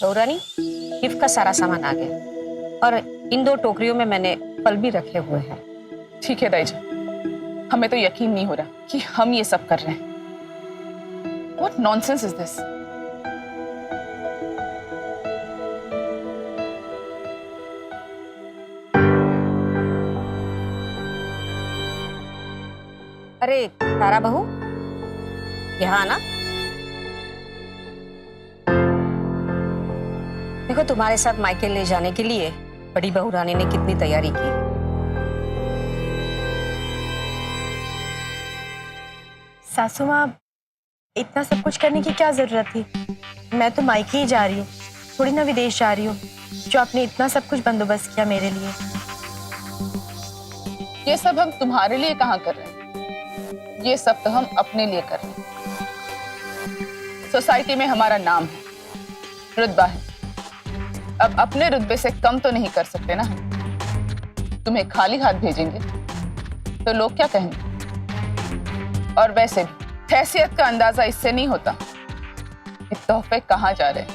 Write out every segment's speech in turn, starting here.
गौरानी, gift का सारा सामान आ गया और इन 2 टोकरियों में मैंने फल भी रखे हुए हैं। ठीक है दाई जान, हमें तो यकीन नहीं हो रहा कि हम ये सब कर रहे हैं। What nonsense is this? अरे तारा बहू, यहाँ आना। देखो, तुम्हारे साथ मायके ले जाने के लिए बड़ी बहू रानी ने कितनी तैयारी की। सासू माँ, इतना सब कुछ करने की क्या जरूरत थी? मैं तो मायके ही जा रही हूँ, थोड़ी ना विदेश जा रही हूँ, जो आपने इतना सब कुछ बंदोबस्त किया मेरे लिए। ये सब हम तुम्हारे लिए कहाँ कर रहे हैं, ये सब तो हम अपने लिए कर रहे हैं। सोसाइटी में हमारा नाम है, रुतबा है। अब अपने रुतबे से कम तो नहीं कर सकते ना। तुम्हें खाली हाथ भेजेंगे तो लोग क्या कहेंगे? और वैसे भी हैसियत का अंदाजा इससे नहीं होता कि तोहफे कहाँ जा रहे हैं,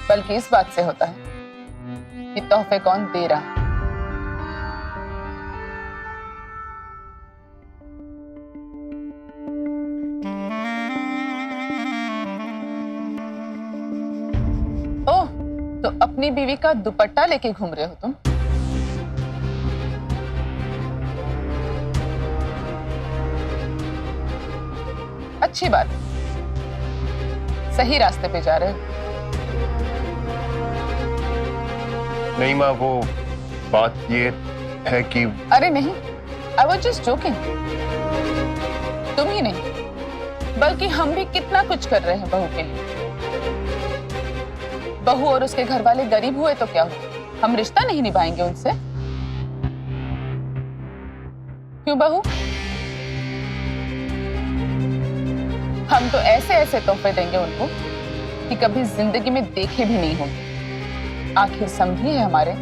बल्कि इस बात से होता है कि तोहफे कौन दे रहा है। ओह, तो अपनी बीवी का दुपट्टा लेके घूम रहे हो तुम? अच्छी बात, सही रास्ते पे जा रहे हो। नहीं माँ, वो बात ये है कि अरे नहीं, आई वॉज जस्ट जोकिंग। तुम ही नहीं, बल्कि हम भी कितना कुछ कर रहे हैं बहू के लिए। बहू और उसके घर वाले गरीब हुए तो क्या हुआ, हम रिश्ता नहीं निभाएंगे उनसे? क्यों बहू? हम तो ऐसे ऐसे तोहफे देंगे उनको कि कभी जिंदगी में देखे भी नहीं होंगे। आखिर समझी है हमारे,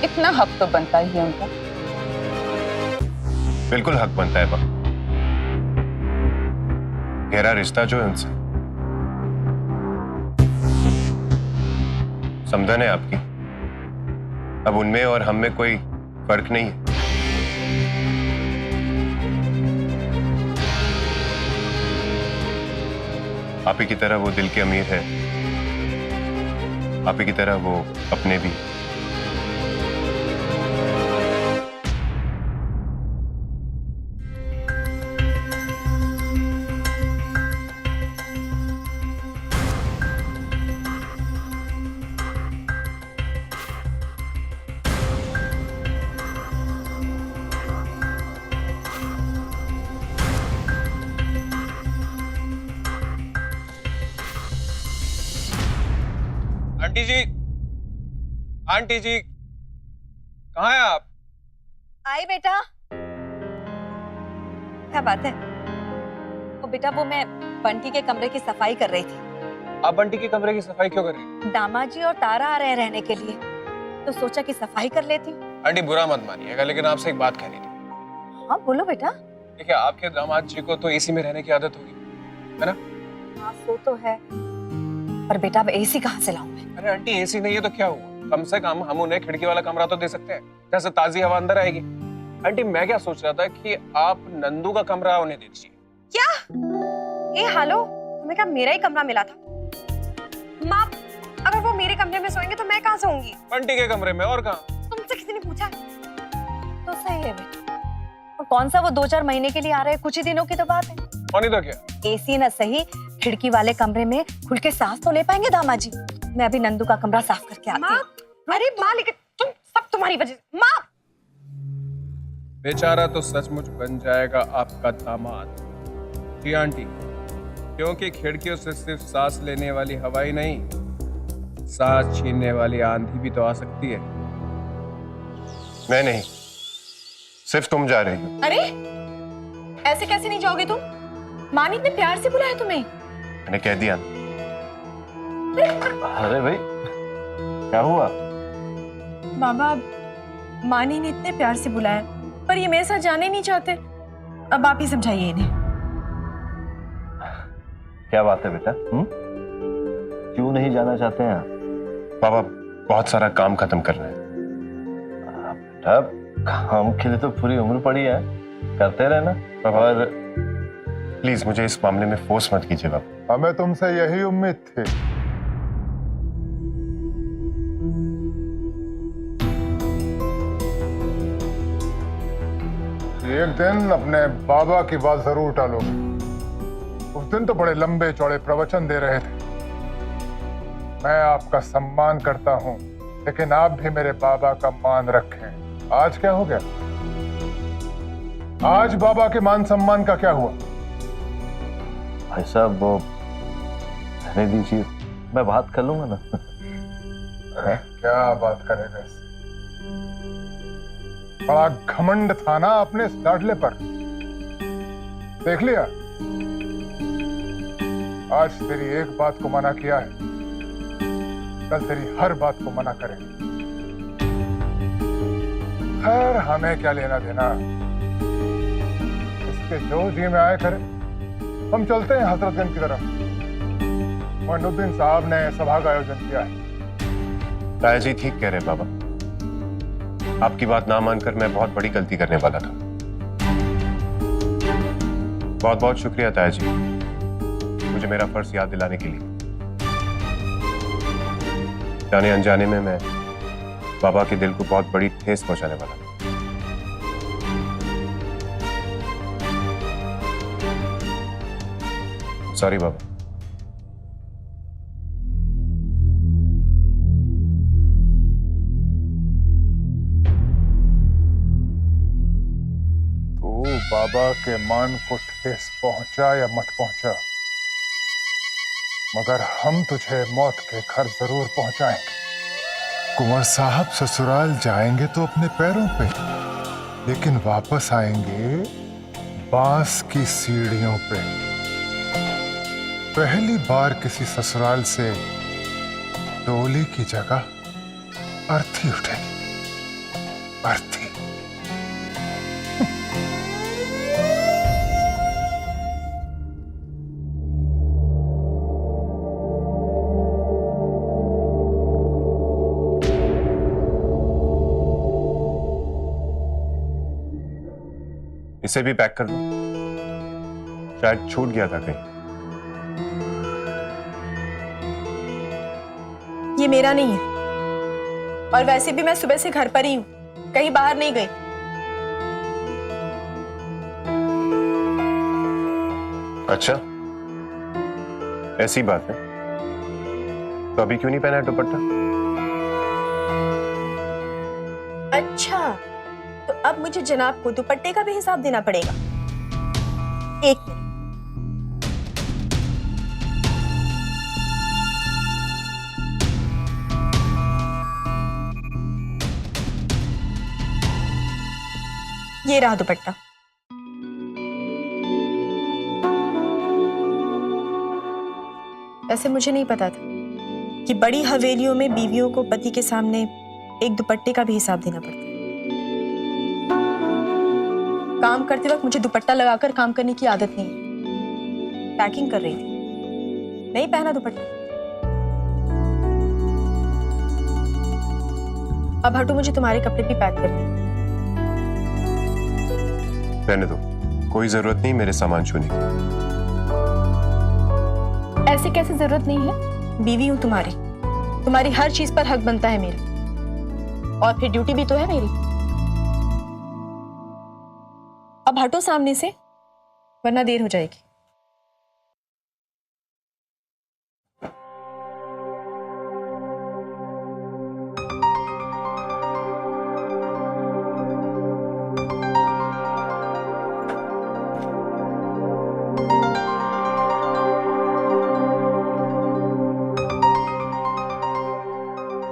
इतना हक तो बनता ही है उनका। बिल्कुल हक बनता है माँ। गहरा रिश्ता जो है उनसे, समझन है आपकी। अब उनमें और हम में कोई फर्क नहीं है। आप ही की तरह वो दिल के अमीर है, आप ही की तरह वो अपने भी। आंटी जी, आंटी जी, कहाँ हैं आप? आई बेटा। क्या बात है? वो बेटा, वो मैं बंटी के कमरे की सफाई कर रही थी। आप बंटी के कमरे की सफाई क्यों कर रही हैं? दामाद जी और तारा आ रहे हैं रहने के लिए, तो सोचा कि सफाई कर लेती हूँ। आंटी बुरा मत मानिएगा, लेकिन आपसे एक बात कहनी थी। हाँ बोलो बेटा। देखिए, आपके दामाद जी को तो एसी में रहने की आदत होगी, है ना? हाँ सो तो है, पर बेटा अब एसी कहाँ से लाऊं मैं? अरे आंटी, एसी नहीं है तो क्या हुआ? कम से कम हम उन्हें खिड़की वाला कमरा तो दे सकते हैं, जैसे ताजी हवा अंदर आएगी। आंटी, मैं क्या सोच रहा था कि आप नंदू का कमरा उन्हें दे दीजिए। क्या? ए हालो, तुम्हें क्या मेरा ही कमरा मिला था? माँ, अगर वो मेरे कमरे में सोएंगे तो मैं कहाँ सोऊंगी? बंटी के कमरे में, और कहाँ? तुमसे किसी ने पूछा? तो सही है बेटा, और कौन सा वो 2-4 महीने के लिए आ रहे हैं, कुछ ही दिनों की तो बात है। और नहीं तो क्या? एसी न सही, खिड़की वाले कमरे में खुल के सांस तो ले पाएंगे दामाद जी। मैं अभी नंदू का कमरा साफ करके आती हूँ। अरे माँ, लेकिन तुम सब तुम्हारी वजह से। माँ, बेचारा तो सचमुच बन जाएगा आपका दामाद। जी आंटी, क्योंकि खिड़कियों से सिर्फ सांस लेने वाली हवा ही नहीं, सांस छीनने वाली आंधी भी तो आ सकती है। मैं नहीं, सिर्फ तुम जा रही हो। अरे ऐसे कैसे नहीं जाओगे तुम? माँ ने इतने प्यार से बुलाया तुम्हें। मैंने कह दिया। अरे भाई, क्या हुआ? बाबा, माँ ने इन्हें इतने प्यार से बुलाया, पर ये मेरे साथ जाने नहीं चाहते। अब आप ही समझाइए इन्हें। क्या बात है बेटा? क्यों नहीं जाना चाहते हैं आप? बाबा बहुत सारा काम खत्म करना है। बेटा काम के लिए तो पूरी उम्र पड़ी है, करते रहना। बाबा प्लीज मुझे इस मामले में फोर्स मत कीजिए बाबा। हमें तुमसे यही उम्मीद थी। एक दिन अपने बाबा की बात जरूर टालोगे। उस दिन तो बड़े लंबे चौड़े प्रवचन दे रहे थे। मैं आपका सम्मान करता हूं, लेकिन आप भी मेरे बाबा का मान रखें। आज क्या हो गया? आज बाबा के मान सम्मान का क्या हुआ? भाई साहब वो रहने दीजिए, मैं बात कर लूंगा ना। क्या बात करेगा इससे? बड़ा घमंड था ना अपने इस लाडले पर, देख लिया। आज तेरी एक बात को मना किया है, कल तेरी हर बात को मना करेंगे। खैर हमें क्या लेना देना, इसके जो जी में आए करे। हम चलते हैं हजरतगंज की तरफ। मोइनुद्दीन साहब ने सभा का आयोजन किया है। ताया जी ठीक कह रहे हैं बाबा। आपकी बात ना मानकर मैं बहुत बड़ी गलती करने वाला था। बहुत बहुत शुक्रिया ताया जी, मुझे मेरा फर्ज याद दिलाने के लिए। जाने अनजाने में मैं बाबा के दिल को बहुत बड़ी ठेस पहुंचाने वाला था। सॉरी बाबा। बाबा के मान को ठेस पहुंचा या मत पहुंचा, मगर हम तुझे मौत के घर जरूर पहुंचाएंगे। कुंवर साहब ससुराल जाएंगे तो अपने पैरों पे, लेकिन वापस आएंगे बांस की सीढ़ियों पे। पहली बार किसी ससुराल से डोली की जगह अर्थी उठेगी, अर्थी। इसे भी पैक कर दो, शायद छूट गया था कहीं। ये मेरा नहीं है, और वैसे भी मैं सुबह से घर पर ही हूँ, कहीं बाहर नहीं गई। अच्छा ऐसी बात है, तो अभी क्यों नहीं पहना है दुपट्टा? अच्छा, तो अब मुझे जनाब को दुपट्टे का भी हिसाब देना पड़ेगा। एक मिनट। ये रहा दुपट्टा। वैसे मुझे नहीं पता था कि बड़ी हवेलियों में बीवियों को पति के सामने एक दुपट्टे का भी हिसाब देना पड़ता है। काम करते वक्त मुझे दुपट्टा लगाकर काम करने की आदत नहीं है। पैकिंग कर रही थी, नहीं पहना दुपट्टा। अब हटो, मुझे तुम्हारे कपड़े भी पैक करने हैं। रहने दो, कोई जरूरत नहीं मेरे सामान छूने की। ऐसे कैसे जरूरत नहीं है? बीवी हूं तुम्हारी, तुम्हारी हर चीज पर हक बनता है मेरा, और फिर ड्यूटी भी तो है मेरी। अब हटो सामने से, वरना देर हो जाएगी।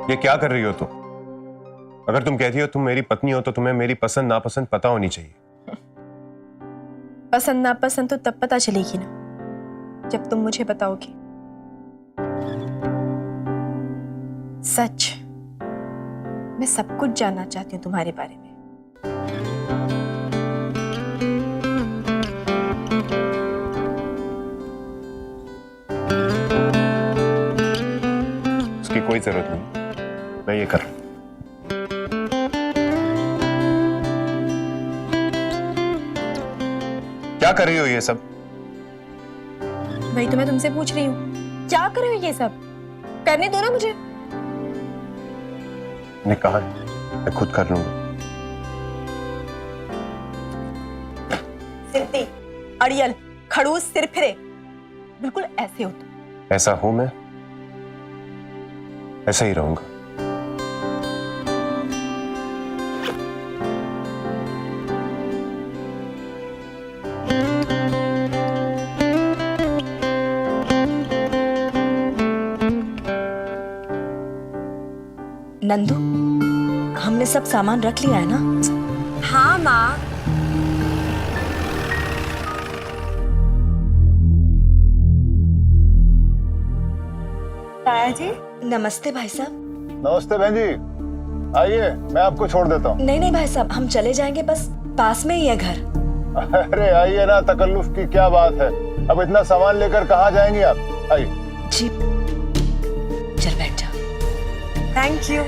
ये क्या कर रही हो तुम? अगर तुम कहती हो तुम मेरी पत्नी हो तो तुम्हें मेरी पसंद नापसंद पता होनी चाहिए। पसंद नापसंद तो तब पता चलेगी ना, जब तुम मुझे बताओगे। सच, मैं सब कुछ जानना चाहती हूँ तुम्हारे बारे में। कोई जरूरत नहीं, मैं ये कर रहा हूं। क्या कर रही हो ये सब? वही तो मैं तुमसे पूछ रही हूँ, क्या कर रहे हो ये सब? करने दो ना मुझे। मैंने कहा मैं खुद कर लूंगा। सिद्धि, अड़ियल, खड़ूस, सिर फिरे, बिल्कुल ऐसे हो तुम। ऐसा हूं मैं, ऐसा ही रहूंगा। नंदू, हमने सब सामान रख लिया है ना? हाँ माँ। ताया जी। नमस्ते भाई साहब। नमस्ते बहन जी, आइए मैं आपको छोड़ देता हूँ। नहीं नहीं भाई साहब, हम चले जाएंगे, बस पास में ही है घर। अरे आइए ना, तकल्लुफ की क्या बात है। अब इतना सामान लेकर कहाँ जाएंगी आप? आइए। जी, चल बैठ जा। Thank you.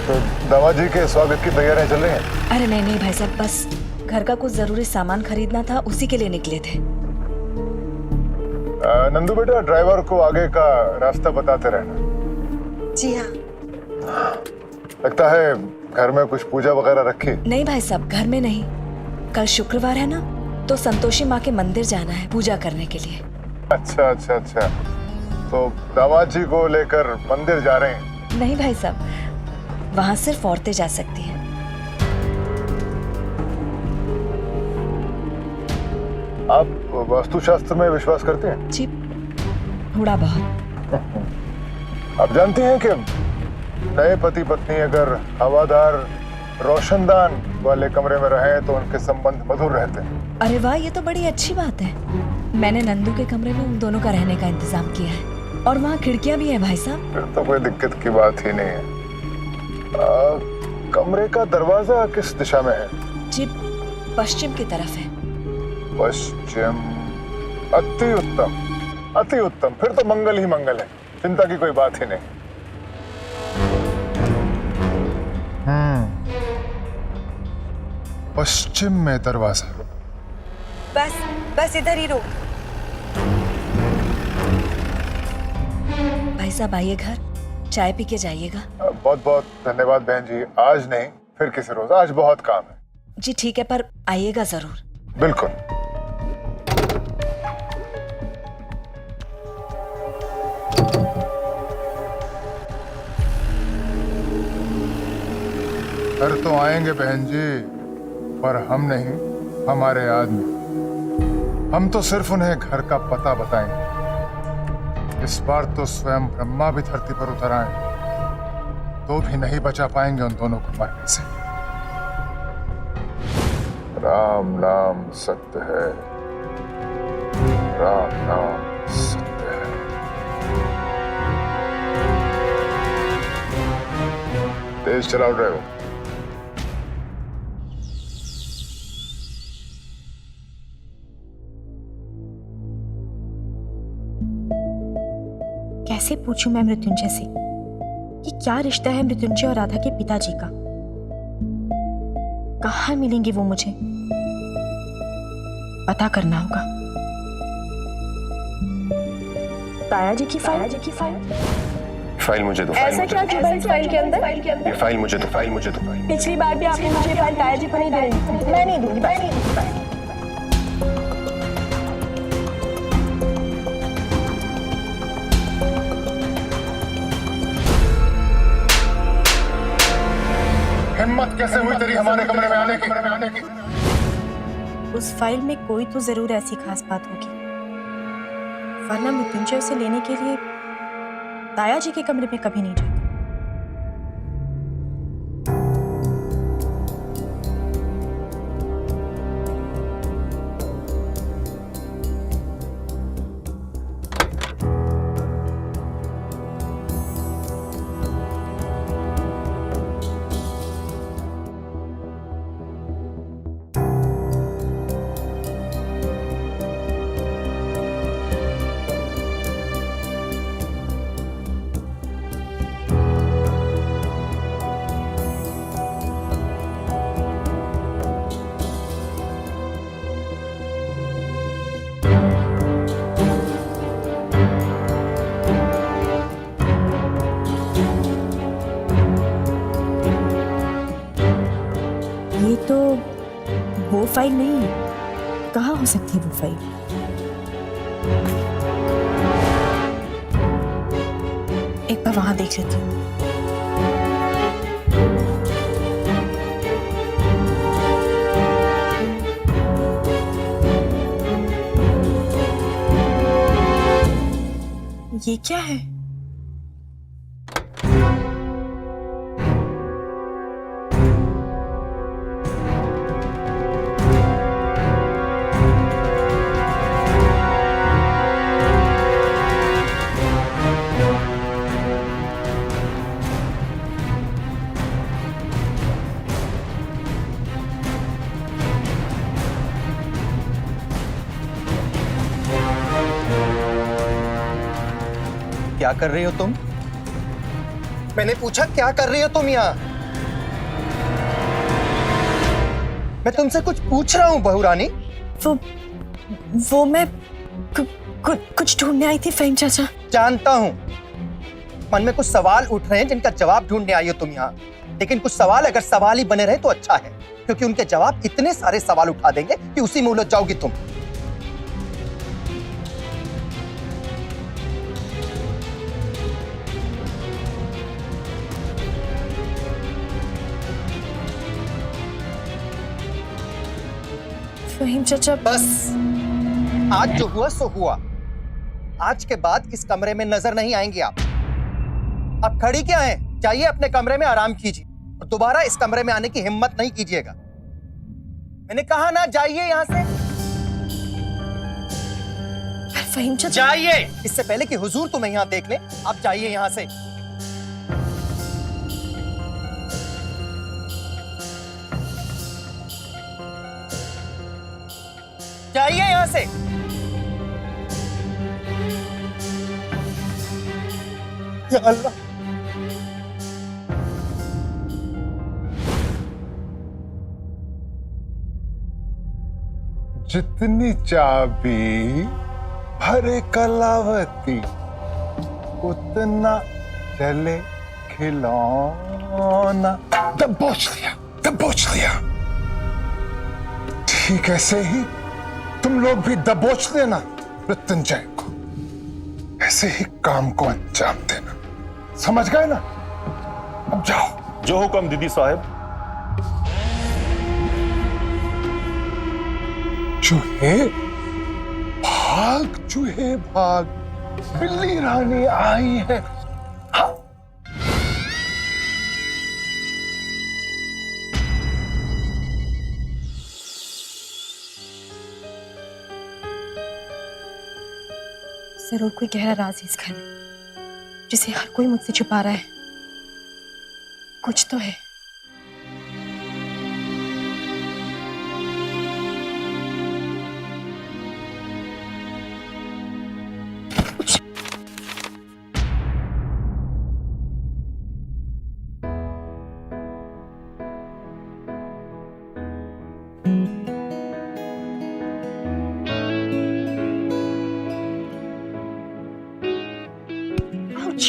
तो दामाद जी के स्वागत की तैयारियां चल रही हैं? अरे नहीं नहीं भाई साहब, बस घर का कुछ जरूरी सामान खरीदना था, उसी के लिए निकले थे। नंदू बेटा, ड्राइवर को आगे का रास्ता बताते रहना। जी हाँ। लगता है घर में कुछ पूजा वगैरह रखी? नहीं भाई साहब, घर में नहीं। कल शुक्रवार है ना, तो संतोषी माँ के मंदिर जाना है पूजा करने के लिए। अच्छा अच्छा अच्छा, तो दामाद जी को लेकर मंदिर जा रहे हैं? नहीं भाई साहब, वहां सिर्फ औरतें जा सकती हैं। आप वास्तुशास्त्र में विश्वास करते हैं? जी, थोड़ा बहुत। आप जानती हैं कि नए पति पत्नी अगर हवादार रोशनदान वाले कमरे में रहें तो उनके संबंध मधुर रहते हैं। अरे वाह, ये तो बड़ी अच्छी बात है। मैंने नंदू के कमरे में उन दोनों का रहने का इंतजाम किया है, और वहाँ खिड़कियाँ भी हैं भाई साहब। फिर तो कोई दिक्कत की बात ही नहीं है। कमरे का दरवाजा किस दिशा में है? जी, पश्चिम की तरफ है। पश्चिम। अति उत्तम, अति उत्तम। फिर तो मंगल ही मंगल है, चिंता की कोई बात ही नहीं। पश्चिम में दरवाजा। बस बस इधर ही रुक। भाई साहब आइए घर, चाय पी के जाइएगा। बहुत बहुत धन्यवाद बहन जी, आज नहीं फिर किसी रोज, आज बहुत काम है। जी ठीक है, पर आइएगा जरूर। बिल्कुल। घर तो आएंगे बहन जी, पर हम नहीं, हमारे आदमी। हम तो सिर्फ उन्हें घर का पता बताएंगे। इस बार तो स्वयं ब्रह्मा भी धरती पर उतर आए तो भी नहीं बचा पाएंगे उन दोनों को मरने से। राम नाम सत्य है, राम नाम सत्य है। तेज चलाओ ड्राइवर। कैसे पूछूं मैं मृत्युंजय से कि क्या रिश्ता है मृत्युंजय और राधा के पिताजी का? कहाँ मिलेंगे वो मुझे? पता करना होगा। ताया जी की फाइल मुझे दो। ऐसा क्या क्यों है इस फाइल के अंदर? ये फाइल मुझे दो, फाइल मुझे दो। पिछली बार भी आपने मुझे फाइल ताया जी को नहीं देनी थी। मैं नहीं दूंगी। हिम्मत कैसे हुई तेरी हमारे कमरे में आने की? उस फाइल में कोई तो जरूर ऐसी खास बात होगी, वरना मृत्युंजय उसे लेने के लिए ताया जी के कमरे में कभी नहीं जाता। फाइल नहीं है। कहाँ हो सकती है वो फाइल? एक बार वहां देख लेती हूँ। ये क्या है? क्या कर रही हो तुम? मैंने पूछा क्या कर रही हो तुम यहाँ? मैं तुमसे कुछ पूछ रहा हूँ बहू रानी। वो मैं कुछ ढूंढने आई थी फहीम चाचा। जानता हूँ मन में कुछ सवाल उठ रहे हैं जिनका जवाब ढूंढने आई हो तुम यहाँ, लेकिन कुछ सवाल अगर सवाल ही बने रहे तो अच्छा है, क्योंकि उनके जवाब इतने सारे सवाल उठा देंगे कि उसी में उलझ जाओगी तुम। फहीम चाचा बस आज जो हुआ सो हुआ। आज के बाद इस कमरे में नजर नहीं आएंगे आप। अब खड़ी क्या है? जाइए अपने कमरे में आराम कीजिए और दोबारा इस कमरे में आने की हिम्मत नहीं कीजिएगा। मैंने कहा ना जाइए यहां से। फहीम चाचा जाइए, इससे पहले कि हुजूर तुम्हें यहां देख ले, आप जाइए यहां से। जाइए यहां से। या अल्लाह, जितनी चाबी भरे कलावती उतना चले खिलौना। दबोच लिया। ठीक ऐसे ही तुम लोग भी दबोच देना मृत्युंजय को, ऐसे ही काम को अंजाम देना। समझ गए ना? अब जाओ। जो हुक्म दीदी साहब। चूहे भाग, बिल्ली रानी आई है। हाँ। जरूर कोई गहरा राज है इस घर में, जिसे हर कोई मुझसे छुपा रहा है। कुछ तो है। Ouch.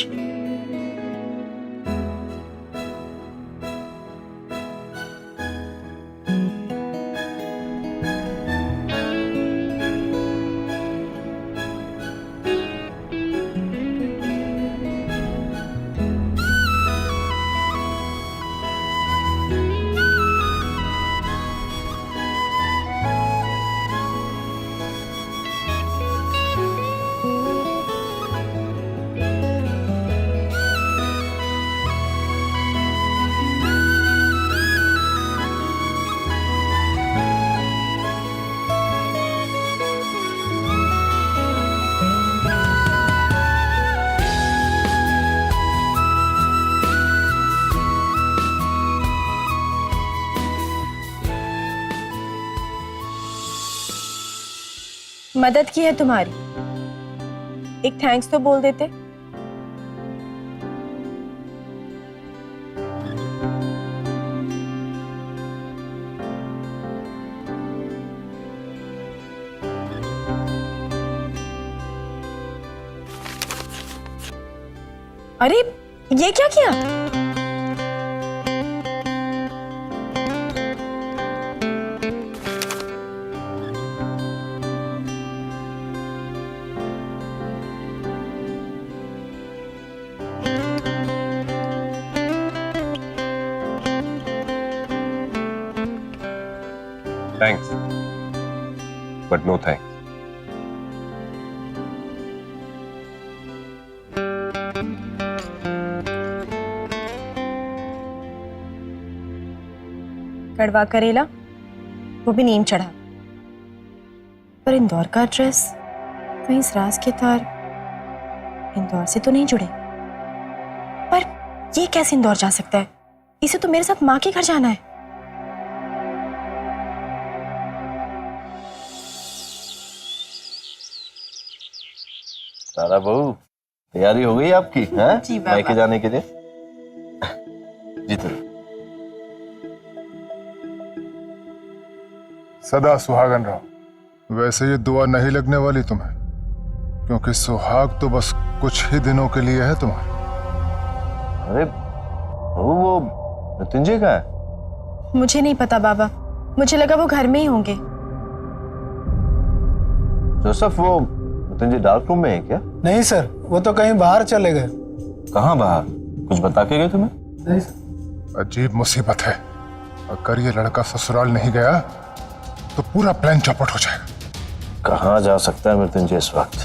मदद की है तुम्हारी, एक थैंक्स तो बोल देते। अरे ये क्या किया? Thanks but no thanks. कड़वा करेला, वो भी नीम चढ़ा। पर इंदौर का एड्रेस, कहीं इस राज के तार इंदौर से तो नहीं जुड़े। पर ये कैसे इंदौर जा सकता है? इसे तो मेरे साथ माँ के घर जाना है। तारा बहू, तैयारी हो गई आपकी? हैं? जी बाबा। मायके जाने के लिए? जीत सदा सुहागन रहो। वैसे ये दुआ नहीं लगने वाली तुम्हें, क्योंकि सुहाग तो बस कुछ ही दिनों के लिए है तुम्हारे। अरे बहू, वो मृत्युंजय का है? मुझे नहीं पता बाबा, मुझे लगा वो घर में ही होंगे। जोसेफ, वो मृत्युंजय डार्क रूम में है क्या? नहीं सर, वो तो कहीं बाहर चले गए। कहाँ बाहर? कुछ बता के गए तुम्हें? नहीं सर। अजीब मुसीबत है, अगर ये लड़का ससुराल नहीं गया तो पूरा प्लान चौपट हो जाएगा। कहाँ जा सकता है मृत्युंजय इस वक्त?